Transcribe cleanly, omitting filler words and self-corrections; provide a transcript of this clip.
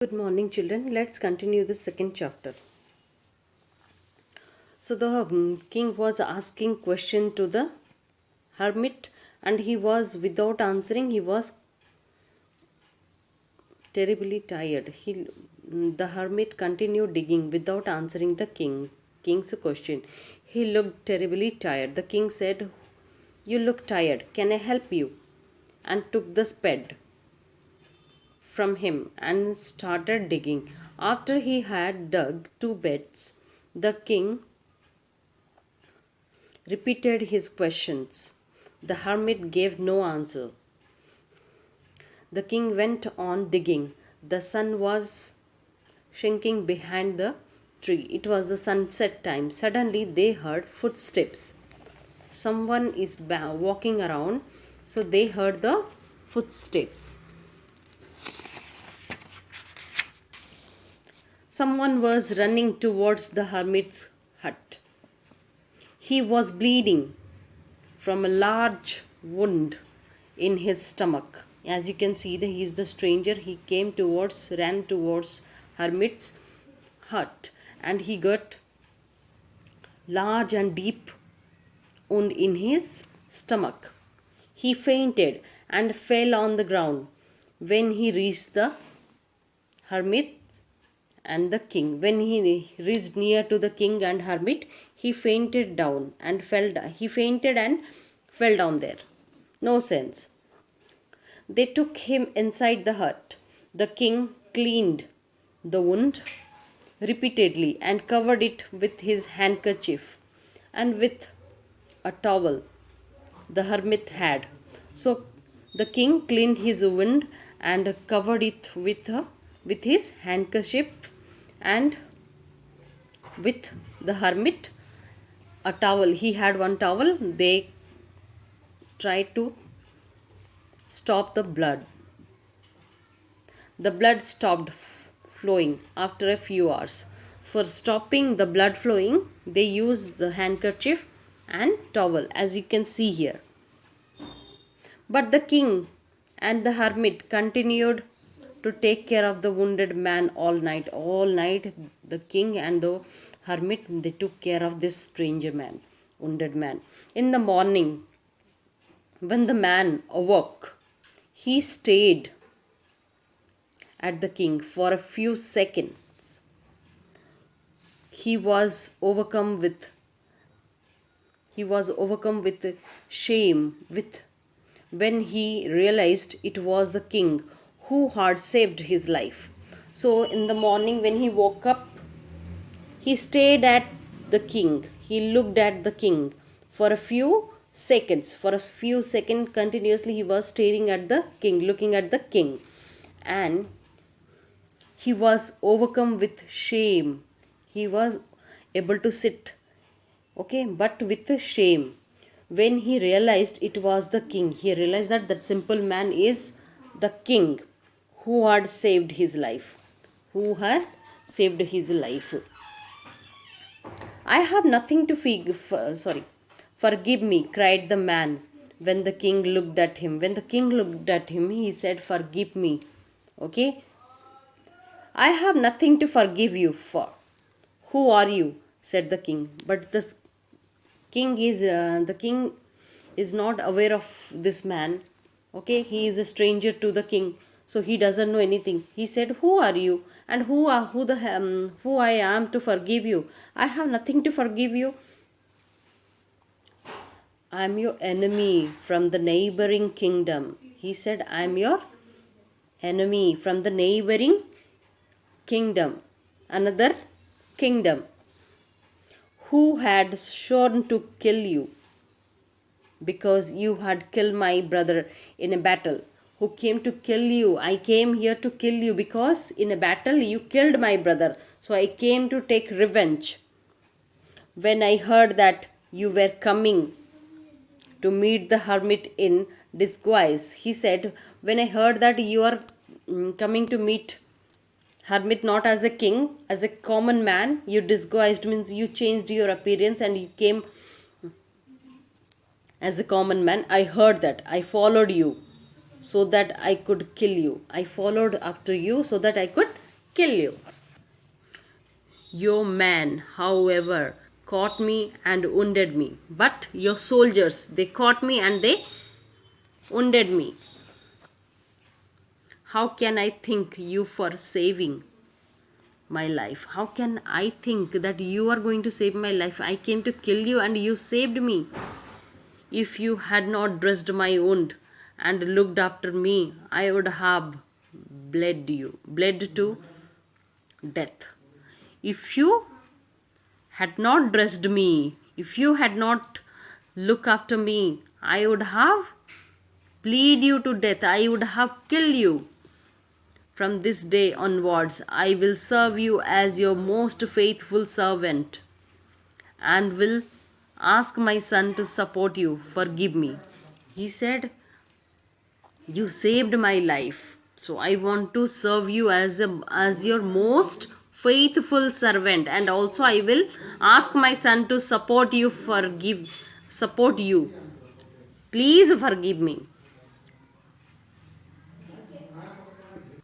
Good morning, children. Let's continue the second chapter. So the king was asking question to the hermit, and he was without answering. He was terribly tired. The hermit continued digging without answering the king's question. He looked terribly tired. The king said, "You look tired. Can I help you?" And took the spade from him and started digging. After he had dug two beds, the king repeated his questions. The hermit gave no answer. The king went on digging. The sun was shrinking behind the tree. It was the sunset time. Suddenly they heard footsteps. Someone is walking around, so they heard the footsteps. Someone was running towards the hermit's hut. He was bleeding from a large wound in his stomach. As you can see, he is the stranger. He ran towards hermit's hut, and he got large and deep wound in his stomach. He fainted and fell on the ground. When he reached the hermit and the king, when he reached near to the king and hermit, he fainted and fell down there. No sense. They took him inside the hut. The king cleaned the wound repeatedly and covered it with his handkerchief and with a towel the hermit had. So the king cleaned his wound and covered it with his handkerchief and with the hermit a towel. He had one towel. They tried to stop the blood. The blood stopped flowing after a few hours. For stopping the blood flowing, they used the handkerchief and towel, as you can see here. But the king and the hermit continued to take care of the wounded man all night. All night, the king and the hermit, they took care of this wounded man. In the morning, when the man awoke, he stayed at the king for a few seconds. He was overcome with shame when he realized it was the king who had saved his life. So in the morning when he woke up, he stayed at the king. He looked at the king for a few seconds. For a few seconds continuously he was staring at the king, looking at the king. And he was overcome with shame. He was able to sit, but with shame. When he realized it was the king, he realized that simple man is the king who had saved his life. I have nothing to forgive me, cried the man when the king looked at him. When the king looked at him, he said, "Forgive me." Okay? "I have nothing to forgive you for." "Who are you?" said the king. But the king is not aware of this man. Okay? He is a stranger to the king, so he doesn't know anything. He said, "Who are you? And who I am to forgive you? I have nothing to forgive you. I am your enemy from the neighboring kingdom." He said, "I am your enemy from the neighboring kingdom, another kingdom, who had sworn to kill you because you had killed my brother in a battle." Who came to kill you? I came here to kill you because in a battle you killed my brother. So I came to take revenge. When I heard that you were coming to meet the hermit in disguise, he said, when I heard that you are coming to meet hermit not as a king, as a common man, you disguised means you changed your appearance and you came as a common man. I heard that. I followed you so that I could kill you. I followed after you so that I could kill you. Your man, however, caught me and wounded me. But your soldiers, they caught me and they wounded me. How can I thank you for saving my life? How can I think that you are going to save my life? I came to kill you and you saved me. If you had not dressed my wound and looked after me, I would have bled to death. If you had not dressed me, if you had not looked after me, I would have bled you to death. I would have killed you. From this day onwards, I will serve you as your most faithful servant and will ask my son to support you. Forgive me. He said, you saved my life, so I want to serve you as your most faithful servant, and also I will ask my son to support you. Please forgive me.